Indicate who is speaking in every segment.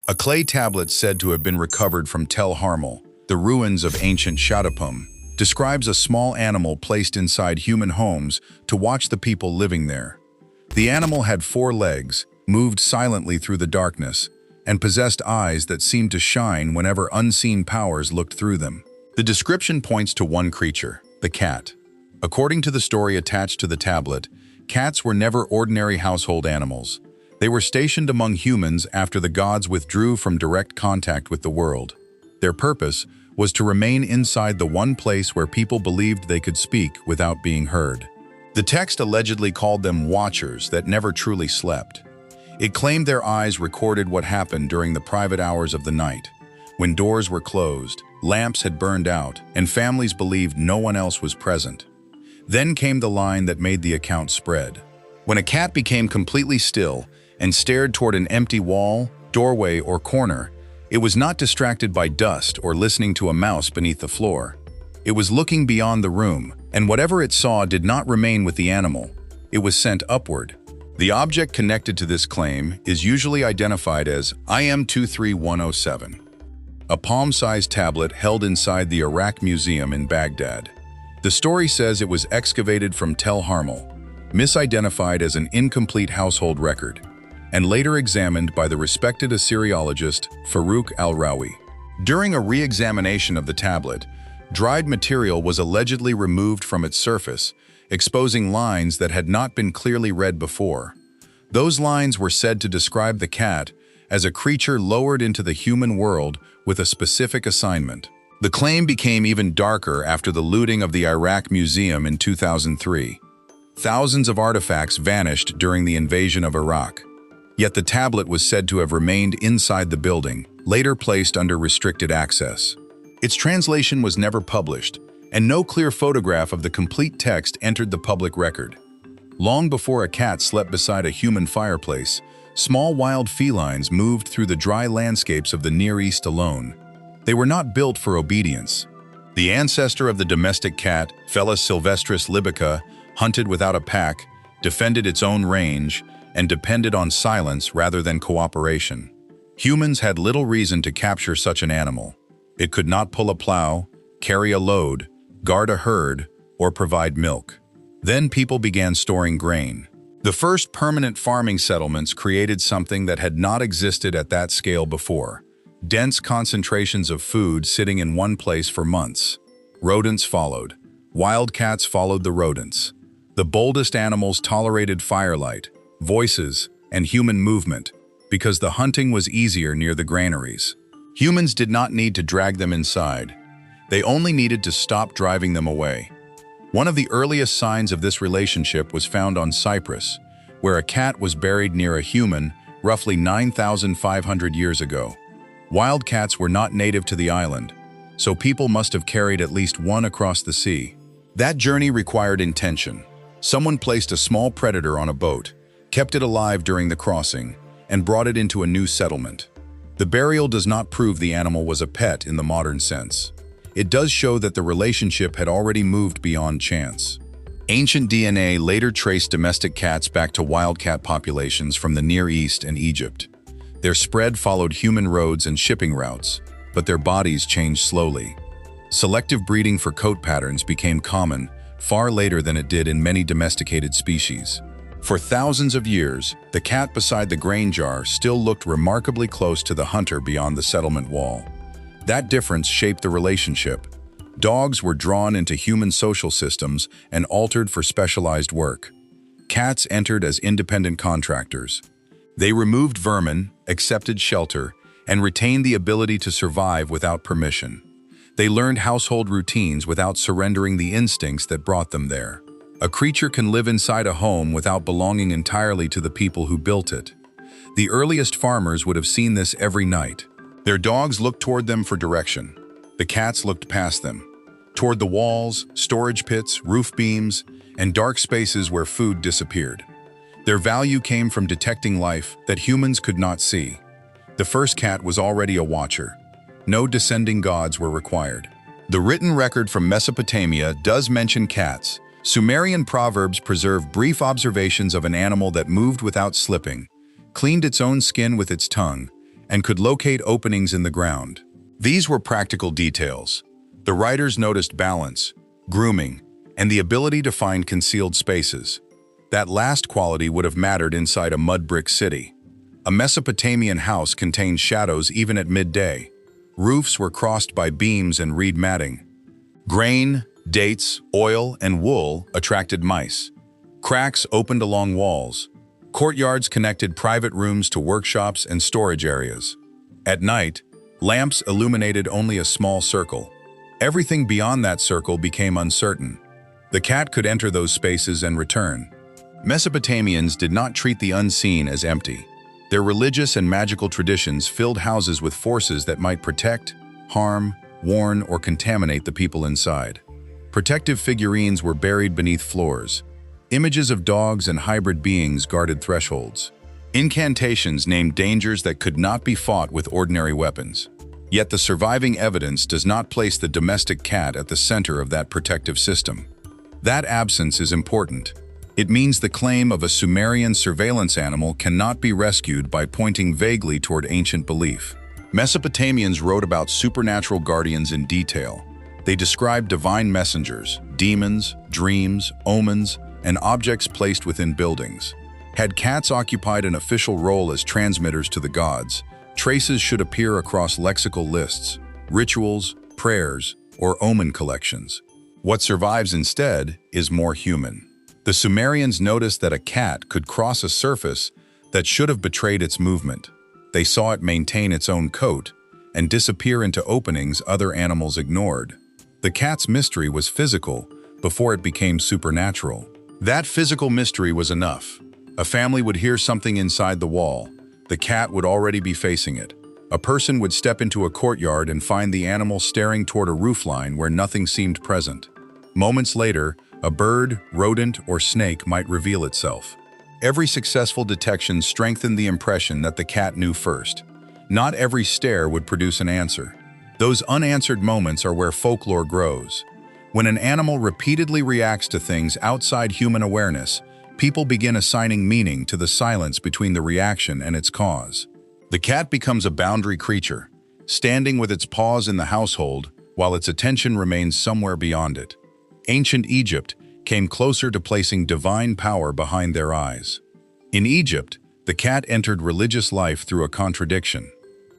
Speaker 1: A clay tablet said to have been recovered from Tel Harmal, the ruins of ancient Shattapum, describes a small animal placed inside human homes to watch the people living there. The animal had 4 legs, moved silently through the darkness, and possessed eyes that seemed to shine whenever unseen powers looked through them. The description points to one creature, the cat. According to the story attached to the tablet, cats were never ordinary household animals. They were stationed among humans after the gods withdrew from direct contact with the world. Their purpose was to remain inside the one place where people believed they could speak without being heard. The text allegedly called them watchers that never truly slept. It claimed their eyes recorded what happened during the private hours of the night, when doors were closed, lamps had burned out, and families believed no one else was present. Then came the line that made the account spread. When a cat became completely still and stared toward an empty wall, doorway, or corner, it was not distracted by dust or listening to a mouse beneath the floor. It was looking beyond the room, and whatever it saw did not remain with the animal. It was sent upward. The object connected to this claim is usually identified as IM 23107, a palm-sized tablet held inside the Iraq Museum in Baghdad. The story says it was excavated from Tel Harmal, misidentified as an incomplete household record, and later examined by the respected Assyriologist Farouk al-Rawi. During a re-examination of the tablet, dried material was allegedly removed from its surface, exposing lines that had not been clearly read before. Those lines were said to describe the cat as a creature lowered into the human world with a specific assignment. The claim became even darker after the looting of the Iraq Museum in 2003. Thousands of artifacts vanished during the invasion of Iraq. Yet the tablet was said to have remained inside the building, later placed under restricted access. Its translation was never published, and no clear photograph of the complete text entered the public record. Long before a cat slept beside a human fireplace, small wild felines moved through the dry landscapes of the Near East alone. They were not built for obedience. The ancestor of the domestic cat, Felis sylvestris libica, hunted without a pack, defended its own range, and depended on silence rather than cooperation. Humans had little reason to capture such an animal. It could not pull a plow, carry a load, guard a herd, or provide milk. Then people began storing grain. The first permanent farming settlements created something that had not existed at that scale before: dense concentrations of food sitting in one place for months. Rodents followed. Wildcats followed the rodents. The boldest animals tolerated firelight, voices, and human movement because the hunting was easier near the granaries. Humans did not need to drag them inside. They only needed to stop driving them away. One of the earliest signs of this relationship was found on Cyprus, where a cat was buried near a human roughly 9,500 years ago. Wild cats were not native to the island, so people must have carried at least one across the sea. That journey required intention. Someone placed a small predator on a boat, kept it alive during the crossing, and brought it into a new settlement. The burial does not prove the animal was a pet in the modern sense. It does show that the relationship had already moved beyond chance. Ancient DNA later traced domestic cats back to wildcat populations from the Near East and Egypt. Their spread followed human roads and shipping routes, but their bodies changed slowly. Selective breeding for coat patterns became common far later than it did in many domesticated species. For thousands of years, the cat beside the grain jar still looked remarkably close to the hunter beyond the settlement wall. That difference shaped the relationship. Dogs were drawn into human social systems and altered for specialized work. Cats entered as independent contractors. They removed vermin, accepted shelter, and retained the ability to survive without permission. They learned household routines without surrendering the instincts that brought them there. A creature can live inside a home without belonging entirely to the people who built it. The earliest farmers would have seen this every night. Their dogs looked toward them for direction. The cats looked past them, toward the walls, storage pits, roof beams, and dark spaces where food disappeared. Their value came from detecting life that humans could not see. The first cat was already a watcher. No descending gods were required. The written record from Mesopotamia does mention cats. Sumerian proverbs preserve brief observations of an animal that moved without slipping, cleaned its own skin with its tongue, and could locate openings in the ground. These were practical details. The writers noticed balance, grooming, and the ability to find concealed spaces. That last quality would have mattered inside a mud brick city. A Mesopotamian house contained shadows even at midday. Roofs were crossed by beams and reed matting. Grain, dates, oil, and wool attracted mice. Cracks opened along walls. Courtyards connected private rooms to workshops and storage areas. At night, lamps illuminated only a small circle. Everything beyond that circle became uncertain. The cat could enter those spaces and return. Mesopotamians did not treat the unseen as empty. Their religious and magical traditions filled houses with forces that might protect, harm, warn, or contaminate the people inside. Protective figurines were buried beneath floors. Images of dogs and hybrid beings guarded thresholds. Incantations named dangers that could not be fought with ordinary weapons. Yet the surviving evidence does not place the domestic cat at the center of that protective system. That absence is important. It means the claim of a Sumerian surveillance animal cannot be rescued by pointing vaguely toward ancient belief. Mesopotamians wrote about supernatural guardians in detail. They described divine messengers, demons, dreams, omens, and objects placed within buildings. Had cats occupied an official role as transmitters to the gods, traces should appear across lexical lists, rituals, prayers, or omen collections. What survives instead is more human. The Sumerians noticed that a cat could cross a surface that should have betrayed its movement. They saw it maintain its own coat and disappear into openings other animals ignored. The cat's mystery was physical before it became supernatural. That physical mystery was enough. A family would hear something inside the wall. The cat would already be facing it. A person would step into a courtyard and find the animal staring toward a roofline where nothing seemed present. Moments later, a bird, rodent, or snake might reveal itself. Every successful detection strengthened the impression that the cat knew first. Not every stare would produce an answer. Those unanswered moments are where folklore grows. When an animal repeatedly reacts to things outside human awareness, people begin assigning meaning to the silence between the reaction and its cause. The cat becomes a boundary creature, standing with its paws in the household while its attention remains somewhere beyond it. Ancient Egypt came closer to placing divine power behind their eyes. In Egypt, the cat entered religious life through a contradiction.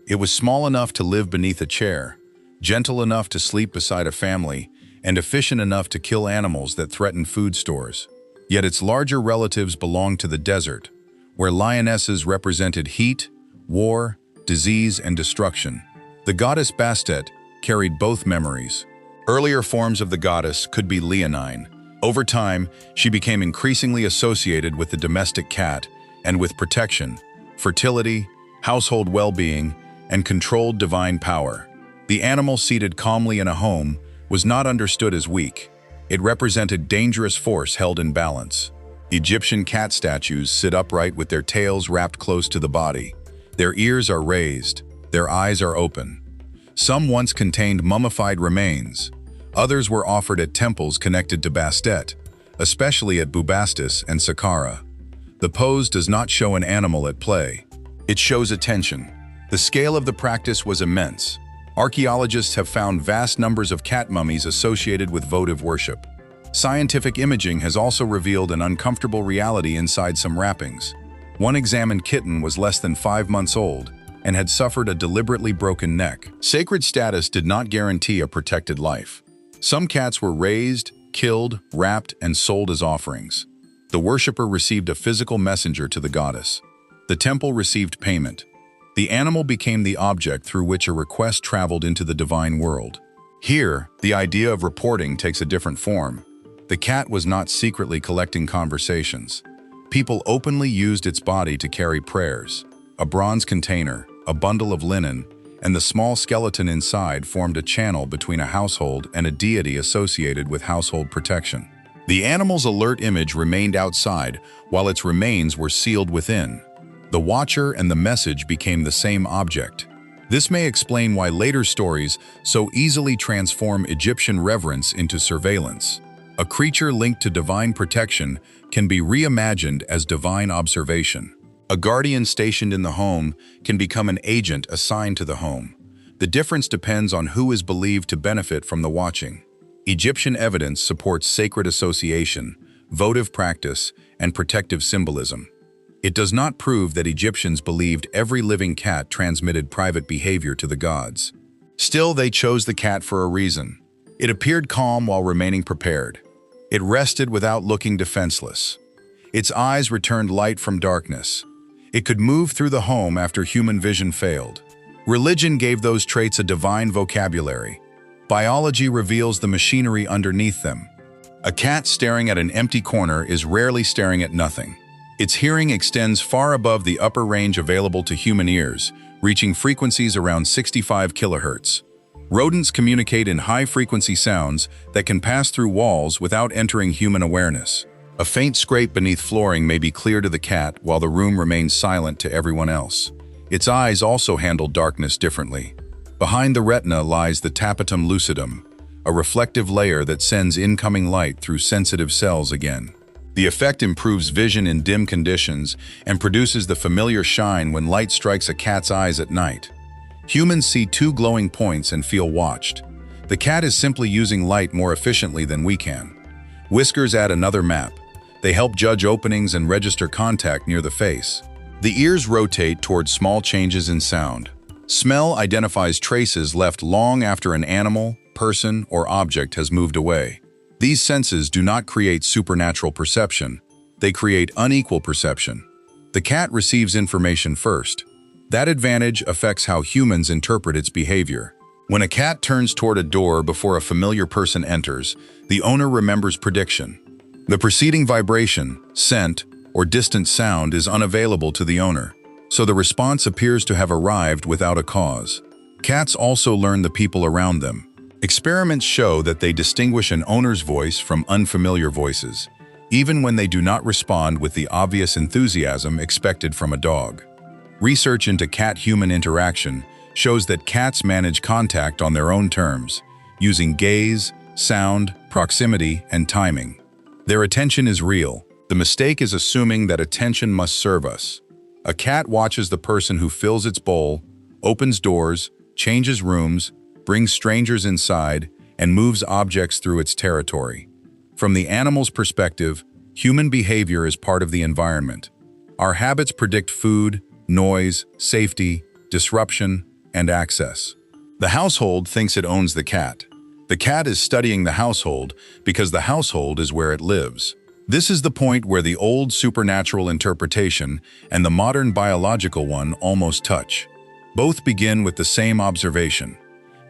Speaker 1: It was small enough to live beneath a chair, gentle enough to sleep beside a family, and efficient enough to kill animals that threatened food stores. Yet its larger relatives belonged to the desert, where lionesses represented heat, war, disease, and destruction. The goddess Bastet carried both memories. Earlier forms of the goddess could be leonine. Over time, she became increasingly associated with the domestic cat and with protection, fertility, household well-being, and controlled divine power. The animal seated calmly in a home was not understood as weak. It represented dangerous force held in balance. Egyptian cat statues sit upright with their tails wrapped close to the body. Their ears are raised, their eyes are open. Some once contained mummified remains. Others were offered at temples connected to Bastet, especially at Bubastis and Saqqara. The pose does not show an animal at play. It shows attention. The scale of the practice was immense. Archaeologists have found vast numbers of cat mummies associated with votive worship. Scientific imaging has also revealed an uncomfortable reality inside some wrappings. One examined kitten was less than 5 months old and had suffered a deliberately broken neck. Sacred status did not guarantee a protected life. Some cats were raised, killed, wrapped, and sold as offerings. The worshipper received a physical messenger to the goddess. The temple received payment. The animal became the object through which a request traveled into the divine world. Here, the idea of reporting takes a different form. The cat was not secretly collecting conversations. People openly used its body to carry prayers. A bronze container, a bundle of linen, and the small skeleton inside formed a channel between a household and a deity associated with household protection. The animal's alert image remained outside, while its remains were sealed within. The watcher and the message became the same object. This may explain why later stories so easily transform Egyptian reverence into surveillance. A creature linked to divine protection can be reimagined as divine observation. A guardian stationed in the home can become an agent assigned to the home. The difference depends on who is believed to benefit from the watching. Egyptian evidence supports sacred association, votive practice, and protective symbolism. It does not prove that Egyptians believed every living cat transmitted private behavior to the gods. Still, they chose the cat for a reason. It appeared calm while remaining prepared. It rested without looking defenseless. Its eyes returned light from darkness. It could move through the home after human vision failed. Religion gave those traits a divine vocabulary. Biology reveals the machinery underneath them. A cat staring at an empty corner is rarely staring at nothing. Its hearing extends far above the upper range available to human ears, reaching frequencies around 65 kHz. Rodents communicate in high-frequency sounds that can pass through walls without entering human awareness. A faint scrape beneath flooring may be clear to the cat while the room remains silent to everyone else. Its eyes also handle darkness differently. Behind the retina lies the tapetum lucidum, a reflective layer that sends incoming light through sensitive cells again. The effect improves vision in dim conditions and produces the familiar shine when light strikes a cat's eyes at night. Humans see two glowing points and feel watched. The cat is simply using light more efficiently than we can. Whiskers add another map. They help judge openings and register contact near the face. The ears rotate toward small changes in sound. Smell identifies traces left long after an animal, person, or object has moved away. These senses do not create supernatural perception. They create unequal perception. The cat receives information first. That advantage affects how humans interpret its behavior. When a cat turns toward a door before a familiar person enters, the owner remembers prediction. The preceding vibration, scent, or distant sound is unavailable to the owner, so the response appears to have arrived without a cause. Cats also learn the people around them. Experiments show that they distinguish an owner's voice from unfamiliar voices, even when they do not respond with the obvious enthusiasm expected from a dog. Research into cat-human interaction shows that cats manage contact on their own terms, using gaze, sound, proximity, and timing. Their attention is real. The mistake is assuming that attention must serve us. A cat watches the person who fills its bowl, opens doors, changes rooms, brings strangers inside, and moves objects through its territory. From the animal's perspective, human behavior is part of the environment. Our habits predict food, noise, safety, disruption, and access. The household thinks it owns the cat. The cat is studying the household because the household is where it lives. This is the point where the old supernatural interpretation and the modern biological one almost touch. Both begin with the same observation.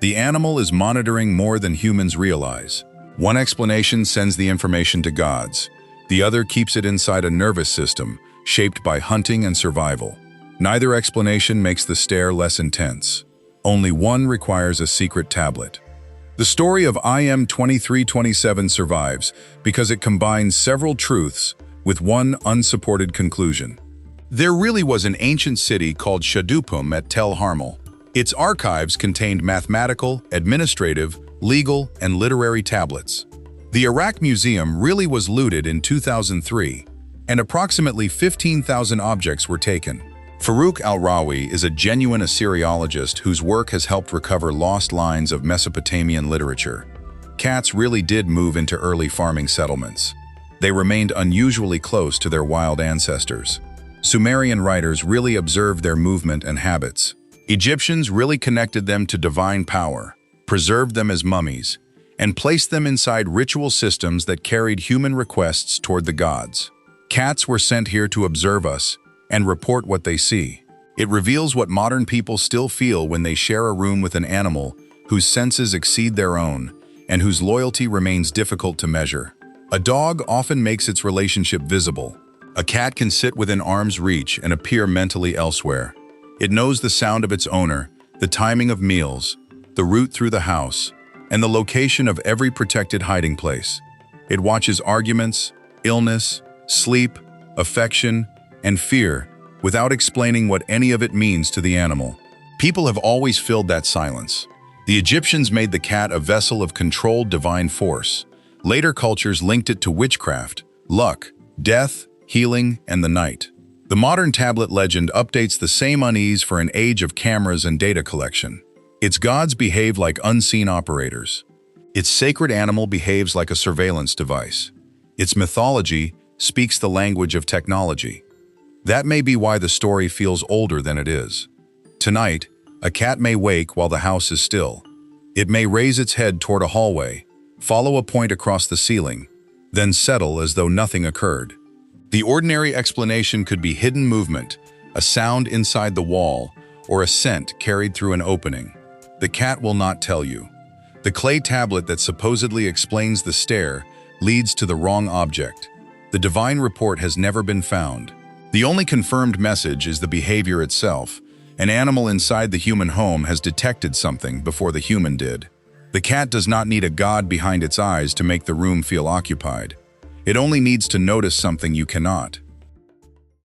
Speaker 1: The animal is monitoring more than humans realize. One explanation sends the information to gods. The other keeps it inside a nervous system shaped by hunting and survival. Neither explanation makes the stare less intense. Only one requires a secret tablet. The story of IM 2327 survives because it combines several truths with one unsupported conclusion. There really was an ancient city called Shadupum at Tel Harmal. Its archives contained mathematical, administrative, legal, and literary tablets. The Iraq Museum really was looted in 2003, and approximately 15,000 objects were taken. Farouk al-Rawi is a genuine Assyriologist whose work has helped recover lost lines of Mesopotamian literature. Cats really did move into early farming settlements. They remained unusually close to their wild ancestors. Sumerian writers really observed their movement and habits. Egyptians really connected them to divine power, preserved them as mummies, and placed them inside ritual systems that carried human requests toward the gods. Cats were sent here to observe us and report what they see. It reveals what modern people still feel when they share a room with an animal whose senses exceed their own and whose loyalty remains difficult to measure. A dog often makes its relationship visible. A cat can sit within arm's reach and appear mentally elsewhere. It knows the sound of its owner, the timing of meals, the route through the house, and the location of every protected hiding place. It watches arguments, illness, sleep, affection, and fear without explaining what any of it means to the animal. People have always filled that silence. The Egyptians made the cat a vessel of controlled divine force. Later cultures linked it to witchcraft, luck, death, healing, and the night. The modern tablet legend updates the same unease for an age of cameras and data collection. Its gods behave like unseen operators. Its sacred animal behaves like a surveillance device. Its mythology speaks the language of technology. That may be why the story feels older than it is. Tonight, a cat may wake while the house is still. It may raise its head toward a hallway, follow a point across the ceiling, then settle as though nothing occurred. The ordinary explanation could be hidden movement, a sound inside the wall, or a scent carried through an opening. The cat will not tell you. The clay tablet that supposedly explains the stare leads to the wrong object. The divine report has never been found. The only confirmed message is the behavior itself. An animal inside the human home has detected something before the human did. The cat does not need a god behind its eyes to make the room feel occupied. It only needs to notice something you cannot.